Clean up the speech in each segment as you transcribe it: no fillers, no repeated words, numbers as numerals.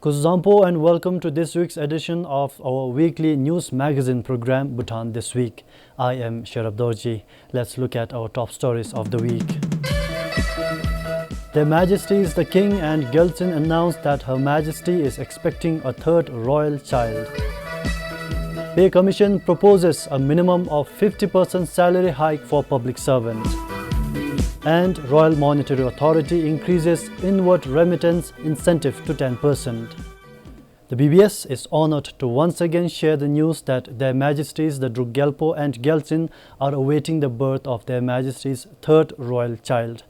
Kuzampo and welcome to this week's edition of our weekly news magazine program Bhutan This Week. I am Sharab Dorji. Let's look at our top stories of the week. Their Majesties the King and Gelson announced that Her Majesty is expecting a third royal child. Pay Commission proposes a minimum of 50% salary hike for public servants. And Royal Monetary Authority increases inward remittance incentive to 10%. The BBS is honored to once again share the news that Their Majesties the Drukgyalpo and Gelson are awaiting the birth of Their Majesty's third royal child.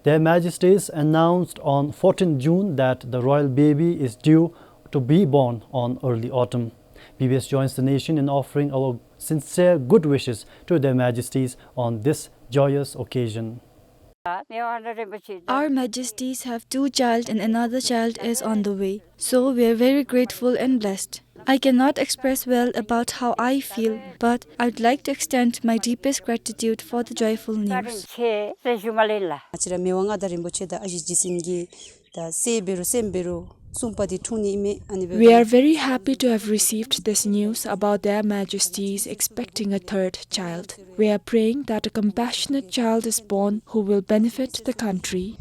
Their Majesties announced on 14 June that the royal baby is due to be born on early autumn. BBS joins the nation in offering our sincere good wishes to Their Majesties on this joyous occasion. Our Majesties have two child and another child is on the way, so we are very grateful and blessed. I cannot express well about how I feel, but I would like to extend my deepest gratitude for the joyful news. We are very happy to have received this news about Their Majesties expecting a third child. We are praying that a compassionate child is born who will benefit the country.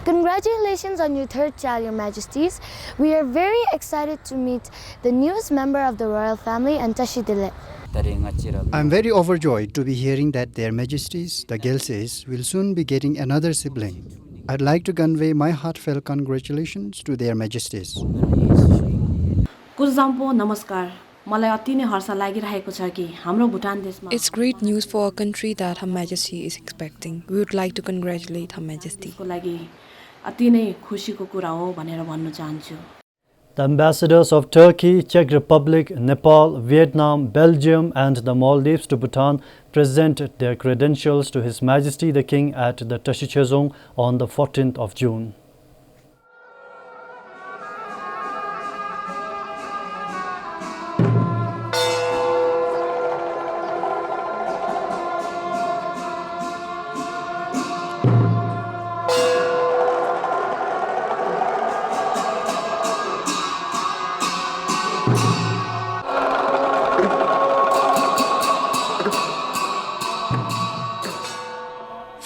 Congratulations on your third child, Your Majesties. We are very excited to meet the newest member of the royal family, Antashidile. I'm very overjoyed to be hearing that Their Majesties, the Gelses, will soon be getting another sibling. I'd like to convey my heartfelt congratulations to Their Majesties. Kuzampo namaskar. It's great news for our country that Her Majesty is expecting. We would like to congratulate Her Majesty. The ambassadors of Turkey, Czech Republic, Nepal, Vietnam, Belgium and the Maldives to Bhutan presented their credentials to His Majesty the King at the Tashichezong on the 14th of June.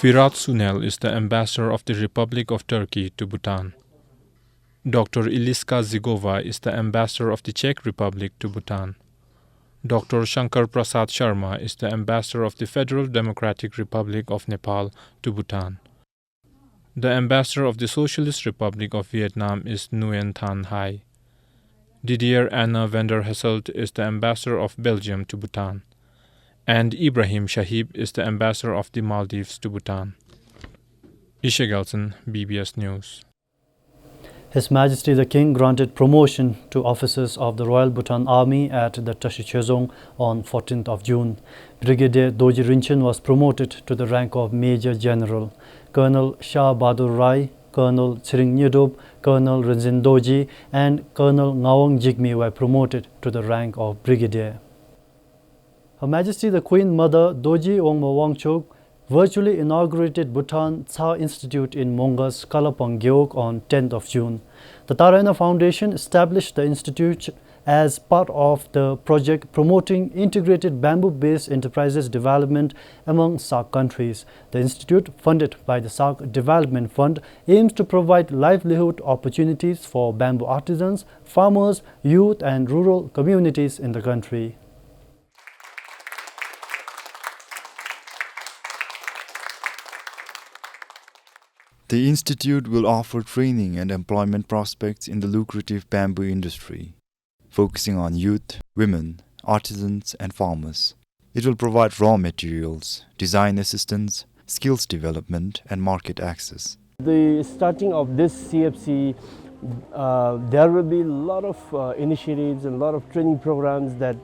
Firat Sunel is the ambassador of the Republic of Turkey to Bhutan. Dr. Iliska Zigova is the ambassador of the Czech Republic to Bhutan. Dr. Shankar Prasad Sharma is the ambassador of the Federal Democratic Republic of Nepal to Bhutan. The ambassador of the Socialist Republic of Vietnam is Nguyen Thanh Hai. Didier Anna van der Hasselt is the ambassador of Belgium to Bhutan. And Ibrahim Shahib is the ambassador of the Maldives to Bhutan. Isha Gelson, BBS News. His Majesty the King granted promotion to officers of the Royal Bhutan Army at the Tashichezong on 14th of June. Brigadier Doji Rinchen was promoted to the rank of Major General. Colonel Shah Bahadur Rai, Colonel Chiring Nyudup, Colonel Rinzin Doji and Colonel Ngawang Jigme were promoted to the rank of Brigadier. Her Majesty the Queen Mother Doji Wangma Wangchuk virtually inaugurated Bhutan Tsa Institute in Monga's Kalapang Gyeok on 10th of June. The Tarayana Foundation established the institute as part of the project promoting integrated bamboo-based enterprises development among SAARC countries. The institute, funded by the SAARC Development Fund, aims to provide livelihood opportunities for bamboo artisans, farmers, youth and rural communities in the country. The institute will offer training and employment prospects in the lucrative bamboo industry, focusing on youth, women, artisans and farmers. It will provide raw materials, design assistance, skills development and market access. The starting of this CFC, there will be a lot of initiatives and a lot of training programs that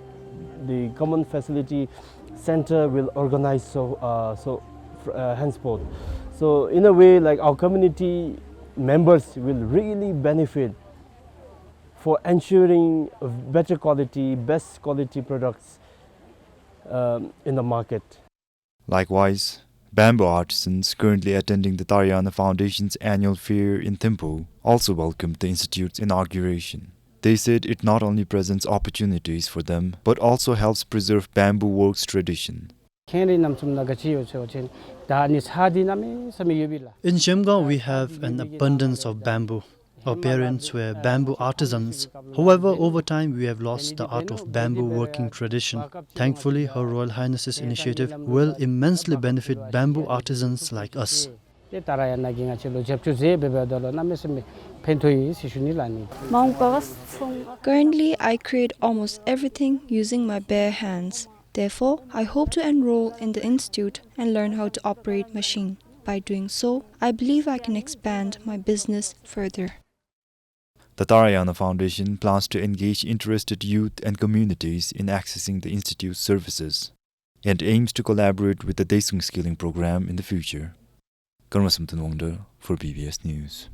the Common Facility Center will organize henceforth. So in a way, like our community members will really benefit for ensuring better quality, best quality products in the market. Likewise, Bamboo artisans currently attending the Tariana Foundation's annual fair in Thimphu also welcomed the institute's inauguration. They said it not only presents opportunities for them, but also helps preserve bamboo works tradition. In Shemgaon, we have an abundance of bamboo. Our parents were bamboo artisans. However, over time, we have lost the art of bamboo working tradition. Thankfully, Her Royal Highness's initiative will immensely benefit bamboo artisans like us. Currently, I create almost everything using my bare hands. Therefore, I hope to enroll in the institute and learn how to operate machine. By doing so, I believe I can expand my business further. The Tarayana Foundation plans to engage interested youth and communities in accessing the institute's services and aims to collaborate with the Daesung Skilling Program in the future. Karmasamtan Wongda for PBS News.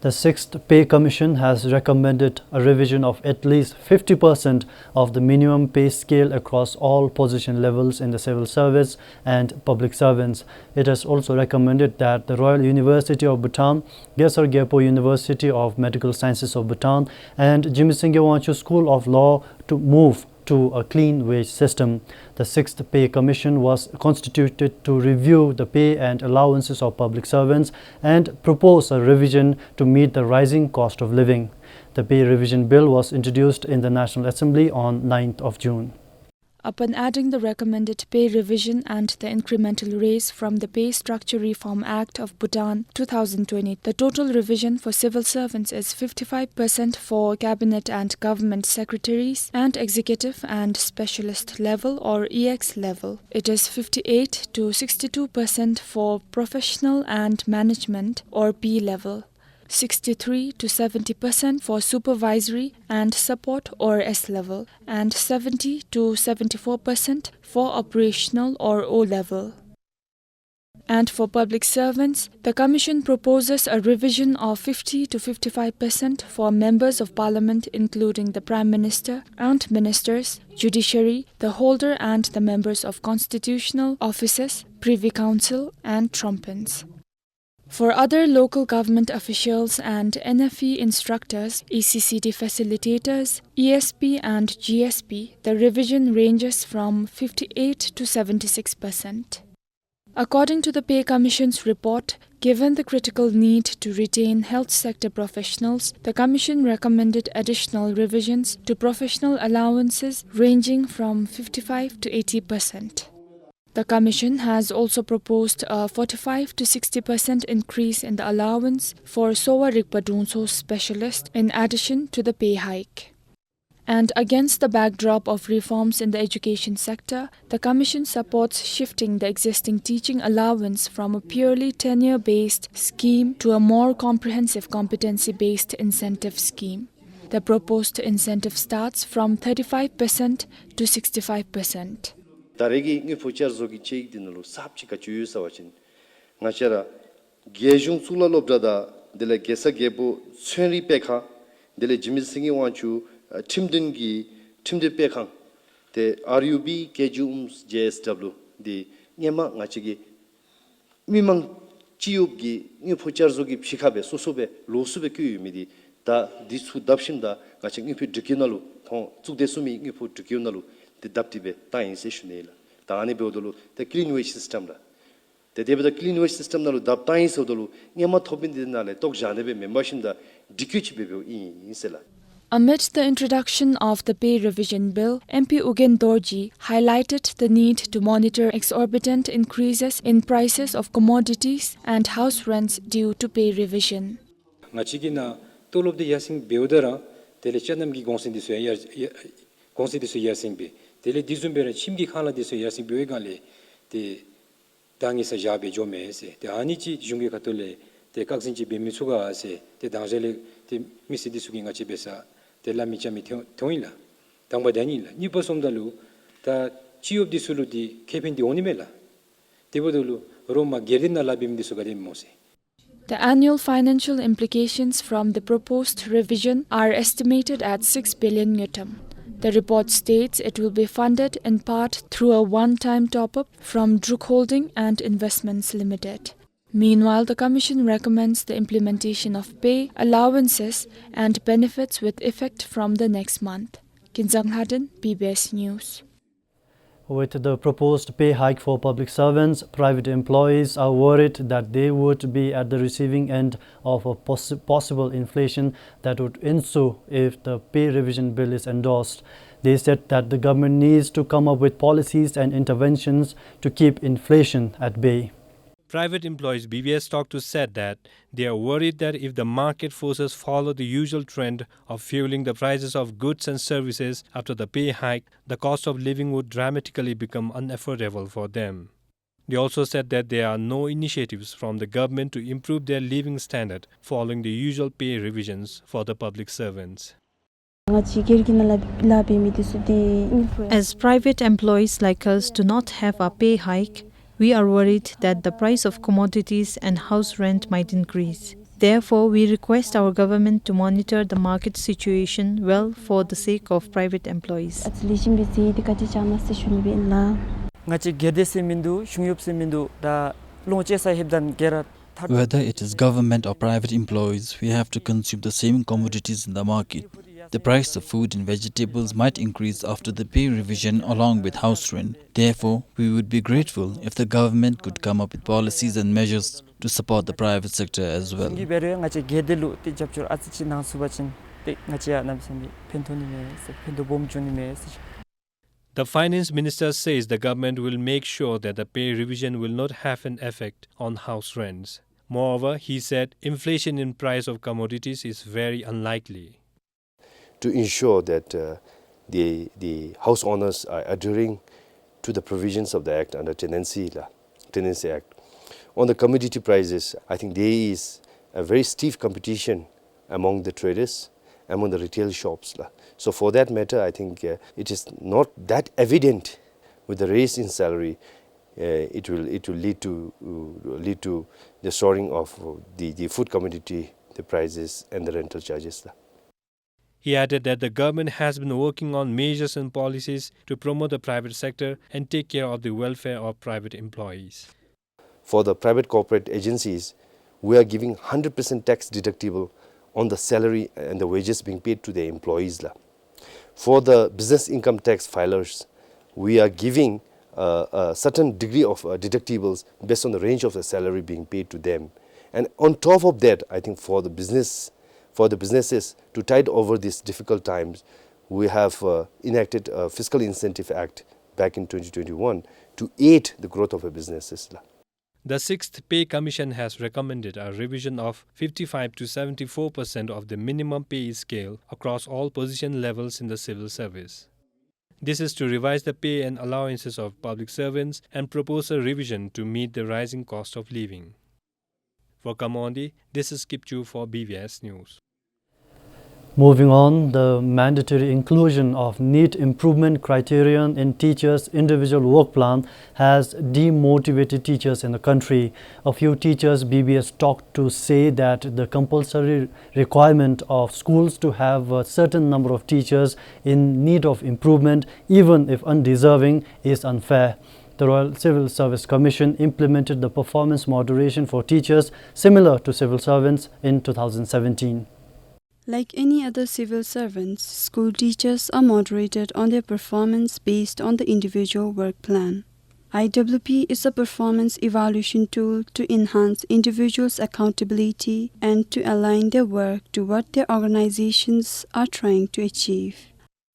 The 6th Pay Commission has recommended a revision of at least 50% of the minimum pay scale across all position levels in the civil service and public servants. It has also recommended that the Royal University of Bhutan, Gesar Gyalpo University of Medical Sciences of Bhutan, and Jimmy Wanchu School of Law to move to a clean wage system. The 6th Pay Commission was constituted to review the pay and allowances of public servants and propose a revision to meet the rising cost of living. The pay revision bill was introduced in the National Assembly on 9th of June. Upon adding the recommended pay revision and the incremental raise from the Pay Structure Reform Act of Bhutan 2020, the total revision for civil servants is 55% for cabinet and government secretaries and executive and specialist level or EX level. It is 58 to 62% for professional and management or P level. 63 to 70% for supervisory and support or S level, and 70 to 74% for operational or O level. And for public servants, the Commission proposes a revision of 50 to 55% for members of Parliament, including the Prime Minister and Ministers, Judiciary, the holder and the members of constitutional offices, Privy Council and trumpets. For other local government officials and NFE instructors, ECCT facilitators, ESP and GSP, the revision ranges from 58 to 76%. According to the Pay Commission's report, given the critical need to retain health sector professionals, the Commission recommended additional revisions to professional allowances ranging from 55 to 80%. The Commission has also proposed a 45 to 60% increase in the allowance for Sowa Rigpa Dunso specialist in addition to the pay hike. And against the backdrop of reforms in the education sector, the Commission supports shifting the existing teaching allowance from a purely tenure-based scheme to a more comprehensive competency-based incentive scheme. The proposed incentive starts from 35% to 65%. Daregi ngi fuchar zogi cheik dinalo sapchi ka chuyu sawachin ngachara gejung sula lobjada dele gesa gebo chhenri pekha dele jimisingi wanchu timdingi timde pekha te RUB kejum JSW di nyama ngachigi mimang chiyubgi ngi fuchar zogi phikabe sosobe losube kyumidi da disu dapshimda ngachigi phi dikinalu thon chukdesumi ngi phu dikinalu the daptibe time sessionela tani beodolu the clean wage system la the clean wage system nalu dap time sodolu nyama thobin dinale tok janebe membership da dikuch bebe insela. Amid the introduction of the pay revision bill, MP Ugen Dorji highlighted the need to monitor exorbitant increases in prices of commodities and house rents due to pay revision. Ngachigina tolop de yasing beodara tele chanam gi constitution yasing be tele dizumbe chimgi khala diso yasing beogale te dangi sa jabe jome se te anichi junge katole te kaksinchi be mitsuga se te dangele te misi disugi ngachi besa te la michami toila tangba danila ni posomdalu ta chiob disulu di kepin di onimela te bodulu roma gerina labim disuga de mose. The annual financial implications from the proposed revision are estimated at 6 billion yutam. The report states it will be funded in part through a one-time top-up from Druk Holding and Investments Limited. Meanwhile, the Commission recommends the implementation of pay, allowances and benefits with effect from the next month. Kinjang Haden, PBS News. With the proposed pay hike for public servants, private employees are worried that they would be at the receiving end of a possible inflation that would ensue if the pay revision bill is endorsed. They said that the government needs to come up with policies and interventions to keep inflation at bay. Private employees BBS talked to said that they are worried that if the market forces follow the usual trend of fueling the prices of goods and services after the pay hike, the cost of living would dramatically become unaffordable for them. They also said that there are no initiatives from the government to improve their living standard following the usual pay revisions for the public servants. As private employees like us do not have a pay hike, we are worried that the price of commodities and house rent might increase. Therefore, we request our government to monitor the market situation well for the sake of private employees. Whether it is government or private employees, we have to consume the same commodities in the market. The price of food and vegetables might increase after the pay revision along with house rent. Therefore, we would be grateful if the government could come up with policies and measures to support the private sector as well. The finance minister says the government will make sure that the pay revision will not have an effect on house rents. Moreover, he said inflation in price of commodities is very unlikely. To ensure that the house owners are adhering to the provisions of the Act under Tenancy Act. On the commodity prices, I think there is a very stiff competition among the traders, among the retail shops. So for that matter, I think it is not that evident with the raise in salary. It will lead to the soaring of the food commodity, the prices and the rental charges. He added that the government has been working on measures and policies to promote the private sector and take care of the welfare of private employees. For the private corporate agencies, we are giving 100% tax deductible on the salary and the wages being paid to their employees. For the business income tax filers, we are giving a certain degree of deductibles based on the range of the salary being paid to them. And on top of that, I think for the businesses to tide over these difficult times, we have enacted a Fiscal Incentive Act back in 2021 to aid the growth of our businesses. The 6th Pay Commission has recommended a revision of 55 to 74% of the minimum pay scale across all position levels in the civil service. This is to revise the pay and allowances of public servants and propose a revision to meet the rising cost of living. For Kamondi, this is Kipchu for BVS News. Moving on, the mandatory inclusion of NEET improvement criterion in teachers' individual work plan has demotivated teachers in the country. A few teachers BBS talked to say that the compulsory requirement of schools to have a certain number of teachers in need of improvement, even if undeserving, is unfair. The Royal Civil Service Commission implemented the performance moderation for teachers similar to civil servants in 2017. Like any other civil servants, school teachers are moderated on their performance based on the individual work plan. IWP is a performance evaluation tool to enhance individuals' accountability and to align their work to what their organizations are trying to achieve.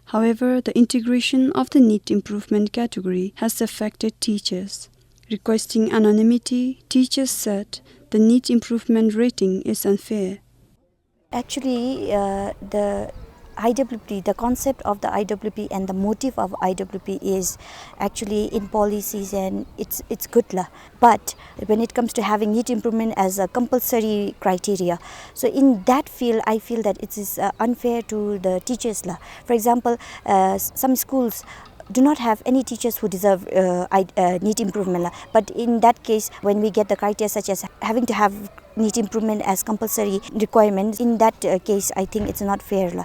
However, the integration of the NEET improvement category has affected teachers. Requesting anonymity, teachers said the NEET improvement rating is unfair. Actually, the IWP, the concept of the IWP and the motive of IWP is actually in policies, and it's good. But when it comes to having NEET improvement as a compulsory criteria, so in that field, I feel that it is unfair to the teachers. For example, some schools do not have any teachers who deserve NEET improvement. But in that case, when we get the criteria such as having to have NEET improvement as compulsory requirement, in that case, I think it's not fair.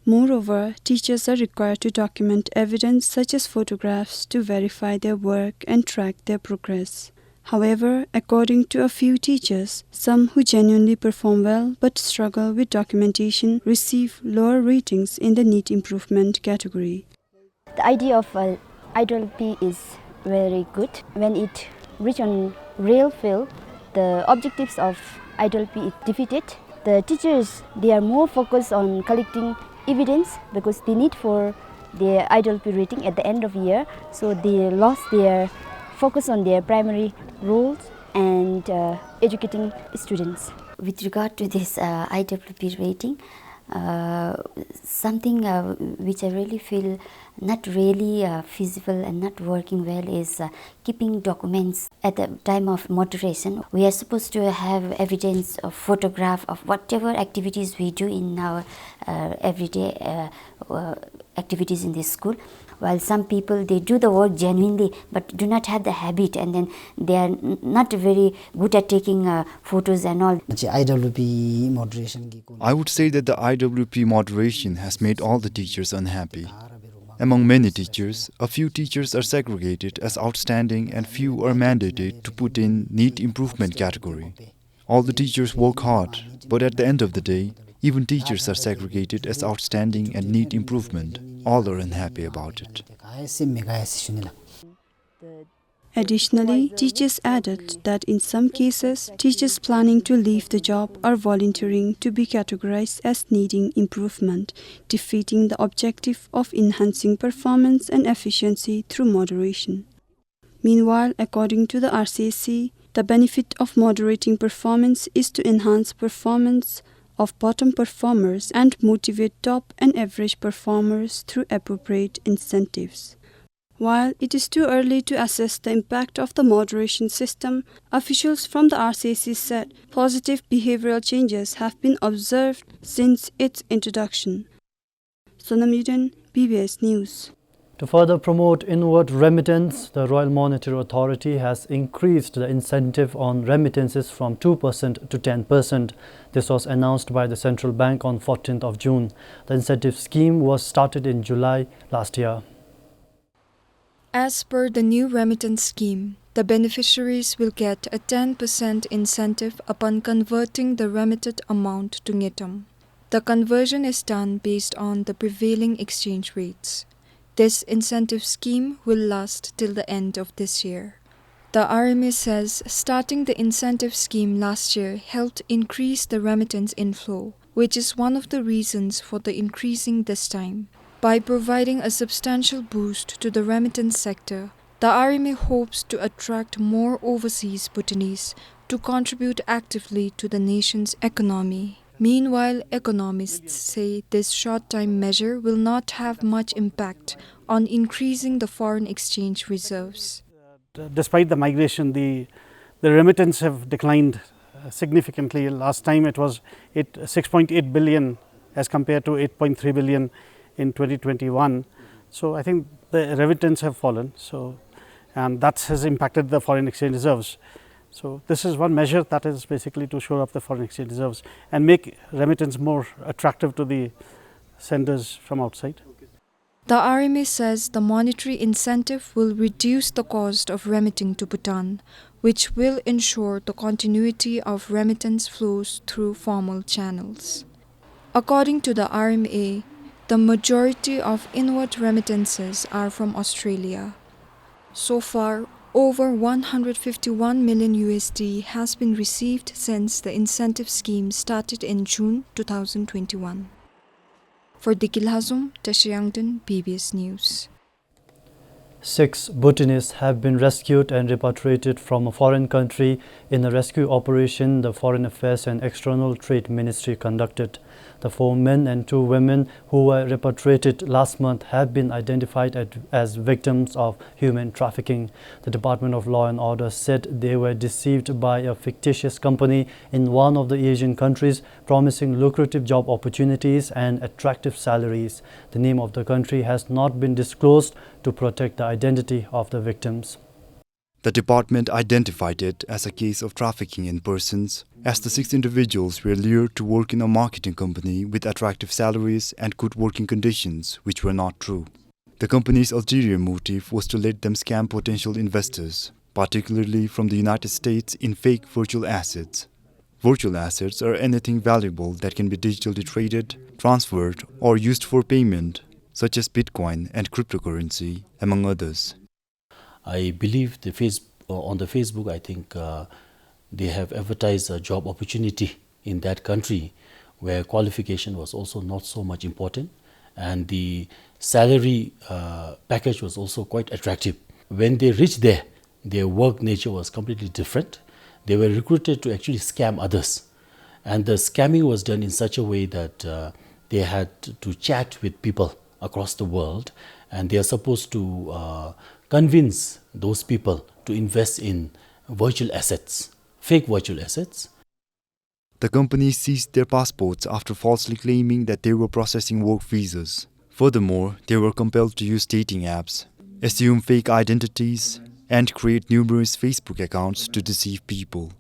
Moreover, teachers are required to document evidence such as photographs to verify their work and track their progress. However, according to a few teachers, some who genuinely perform well but struggle with documentation receive lower ratings in the need improvement category. The idea of IWP is very good. When it reaches on real field, the objectives of IWP is defeated. The teachers, they are more focused on collecting evidence because they need for their IWP rating at the end of the year. So they lost their focus on their primary roles and educating students. With regard to this IWP rating, something which I really feel not really feasible and not working well is keeping documents at the time of moderation. We are supposed to have evidence of photograph of whatever activities we do in our everyday activities in this school. While some people, they do the work genuinely but do not have the habit, and then they are not very good at taking photos and all. IWP moderation. I would say that the IWP moderation has made all the teachers unhappy. Among many teachers, a few teachers are segregated as outstanding and few are mandated to put in need improvement category. All the teachers work hard, but at the end of the day, even teachers are segregated as outstanding and need improvement. All are unhappy about it. Additionally, teachers added that in some cases, teachers planning to leave the job are volunteering to be categorized as needing improvement, defeating the objective of enhancing performance and efficiency through moderation. Meanwhile, according to the RCSC, the benefit of moderating performance is to enhance performance of bottom performers and motivate top and average performers through appropriate incentives. While it is too early to assess the impact of the moderation system, officials from the RCSC said positive behavioral changes have been observed since its introduction. Sonam Yudin, PBS News. To further promote inward remittance, the Royal Monetary Authority has increased the incentive on remittances from 2% to 10%. This was announced by the Central Bank on 14th of June. The incentive scheme was started in July last year. As per the new remittance scheme, the beneficiaries will get a 10% incentive upon converting the remitted amount to ngitam. The conversion is done based on the prevailing exchange rates. This incentive scheme will last till the end of this year. The RMA says starting the incentive scheme last year helped increase the remittance inflow, which is one of the reasons for the increasing this time. By providing a substantial boost to the remittance sector, the RMA hopes to attract more overseas Bhutanese to contribute actively to the nation's economy. Meanwhile, economists say this short-time measure will not have much impact on increasing the foreign exchange reserves. Despite the migration, the remittance have declined significantly. Last time it was 6.8 billion as compared to 8.3 billion in 2021. So I think the remittance have fallen. And that has impacted the foreign exchange reserves. So this is one measure that is basically to shore up the foreign exchange reserves and make remittance more attractive to the senders from outside. The RMA says the monetary incentive will reduce the cost of remitting to Bhutan, which will ensure the continuity of remittance flows through formal channels. According to the RMA, the majority of inward remittances are from Australia. So far, over 151 million USD has been received since the incentive scheme started in June 2021. For Dikil Hazum, Tashiyangdan, PBS News. 6 Bhutanese have been rescued and repatriated from a foreign country in a rescue operation the Foreign Affairs and External Trade Ministry conducted. The 4 men and 2 women who were repatriated last month have been identified as victims of human trafficking. The Department of Law and Order said they were deceived by a fictitious company in one of the Asian countries, promising lucrative job opportunities and attractive salaries. The name of the country has not been disclosed to protect the identity of the victims. The department identified it as a case of trafficking in persons, as the 6 individuals were lured to work in a marketing company with attractive salaries and good working conditions, which were not true. The company's ulterior motive was to let them scam potential investors, particularly from the United States, in fake virtual assets. Virtual assets are anything valuable that can be digitally traded, transferred, or used for payment, such as Bitcoin and cryptocurrency, among others. I believe on the Facebook, I think they have advertised a job opportunity in that country where qualification was also not so much important, and the salary package was also quite attractive. When they reached there, their work nature was completely different. They were recruited to actually scam others, and the scamming was done in such a way that they had to chat with people across the world, and they are supposed to convince those people to invest in virtual assets, fake virtual assets. The company seized their passports after falsely claiming that they were processing work visas. Furthermore, they were compelled to use dating apps, assume fake identities, and create numerous Facebook accounts to deceive people.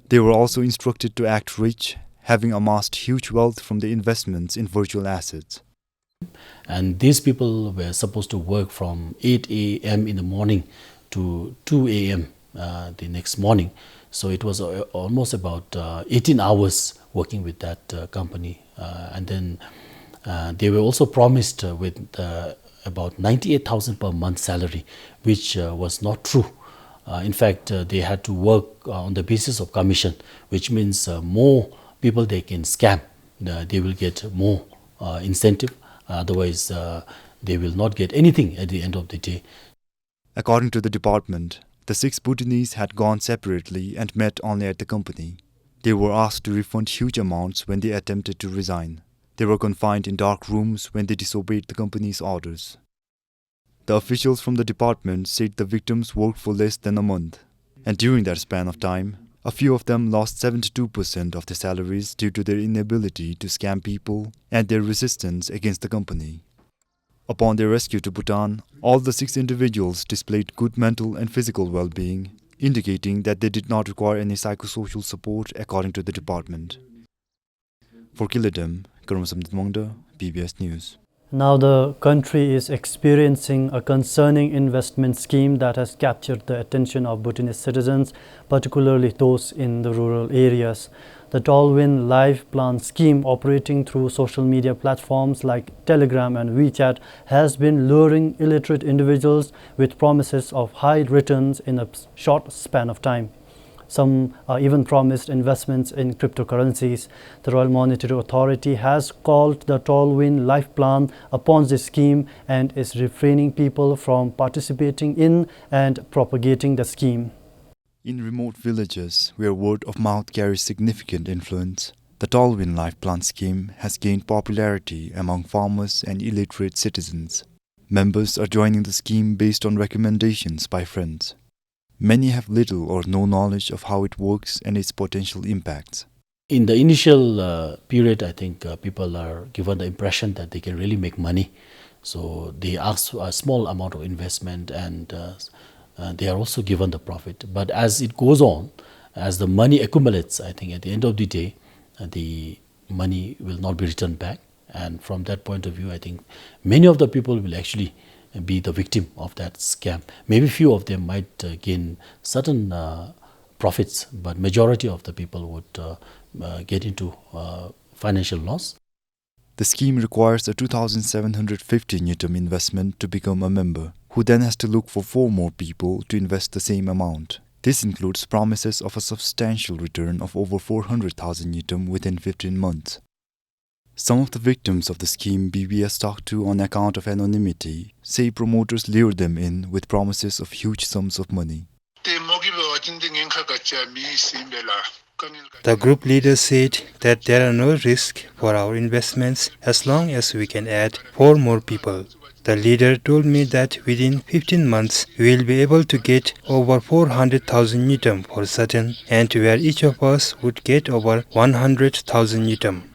They were also instructed to act rich, having amassed huge wealth from the investments in virtual assets. And these people were supposed to work from 8 a.m. in the morning to 2 a.m. The next morning. So it was almost about 18 hours working with that company. And then they were also promised with about 98,000 per month salary, which was not true. In fact, they had to work on the basis of commission, which means more people they can scam, they will get more incentive. Otherwise, they will not get anything at the end of the day. According to the department, the 6 Bhutanese had gone separately and met only at the company. They were asked to refund huge amounts when they attempted to resign. They were confined in dark rooms when they disobeyed the company's orders. The officials from the department said the victims worked for less than a month, and during that span of time, a few of them lost 72% of their salaries due to their inability to scam people and their resistance against the company. Upon their rescue to Bhutan, all the 6 individuals displayed good mental and physical well-being, indicating that they did not require any psychosocial support according to the department. For Kilidem, Karmasamdit Mongda, PBS News. Now the country is experiencing a concerning investment scheme that has captured the attention of Bhutanese citizens, particularly those in the rural areas. The Tall Wind Life Plan scheme, operating through social media platforms like Telegram and WeChat, has been luring illiterate individuals with promises of high returns in a short span of time. Some are even promised investments in cryptocurrencies. The Royal Monetary Authority has called the Tall Wind Life Plan a Ponzi scheme and is refraining people from participating in and propagating the scheme. In remote villages where word of mouth carries significant influence, the Tall Wind Life Plan scheme has gained popularity among farmers and illiterate citizens. Members are joining the scheme based on recommendations by friends. Many have little or no knowledge of how it works and its potential impacts. In the initial period, I think people are given the impression that they can really make money. So they ask for a small amount of investment, and they are also given the profit. But as it goes on, as the money accumulates, I think at the end of the day, the money will not be returned back. And from that point of view, I think many of the people will actually be the victim of that scam. Maybe few of them might gain certain profits, but majority of the people would get into financial loss. The scheme requires a 2,750 Newton investment to become a member, who then has to look for 4 more people to invest the same amount. This includes promises of a substantial return of over 400,000 Newton within 15 months. Some of the victims of the scheme BBS talked to on account of anonymity say promoters lure them in with promises of huge sums of money. The group leader said that there are no risks for our investments as long as we can add 4 more people. The leader told me that within 15 months we will be able to get over 400,000 Newton for certain, and where each of us would get over 100,000 Newton.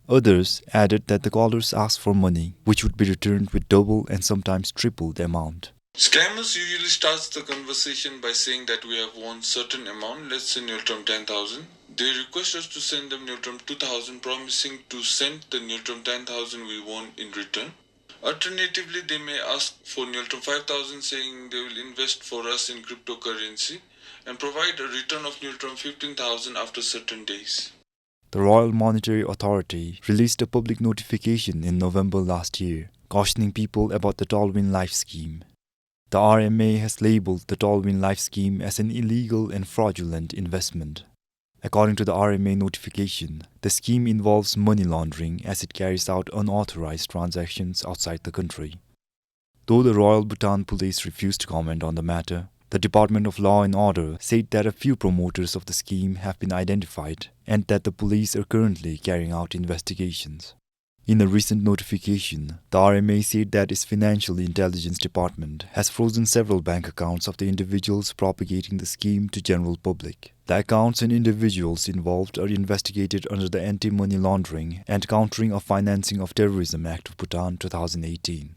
Others added that the callers asked for money, which would be returned with double and sometimes triple the amount. Scammers usually start the conversation by saying that we have won certain amount, let's say near-term 10,000. They request us to send them near-term 2,000, promising to send the near-term 10,000 we won in return. Alternatively, they may ask for near-term 5,000, saying they will invest for us in cryptocurrency and provide a return of near-term 15,000 after certain days. The Royal Monetary Authority released a public notification in November last year, cautioning people about the Tallwin Life Scheme. The RMA has labelled the Tallwin Life Scheme as an illegal and fraudulent investment. According to the RMA notification, the scheme involves money laundering as it carries out unauthorized transactions outside the country. Though the Royal Bhutan Police refused to comment on the matter, the Department of Law and Order said that a few promoters of the scheme have been identified and that the police are currently carrying out investigations. In a recent notification, the RMA said that its Financial Intelligence Department has frozen several bank accounts of the individuals propagating the scheme to general public. The accounts and individuals involved are investigated under the Anti-Money Laundering and Countering of Financing of Terrorism Act of Bhutan 2018.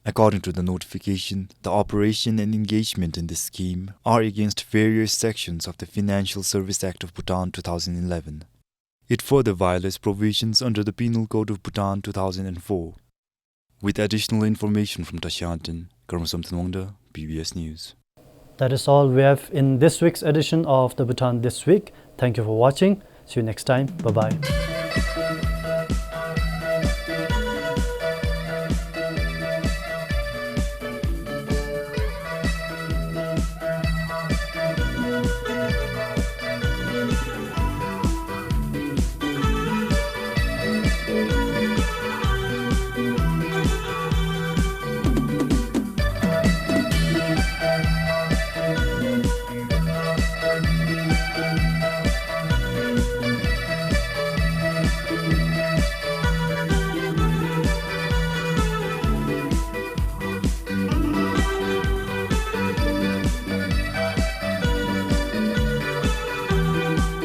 According to the notification, the operation and engagement in this scheme are against various sections of the Financial Service Act of Bhutan 2011. It further violates provisions under the Penal Code of Bhutan 2004. With additional information from Tashantin, Karmasam Tanwangda, PBS News. That is all we have in this week's edition of the Bhutan This Week. Thank you for watching. See you next time. Bye-bye.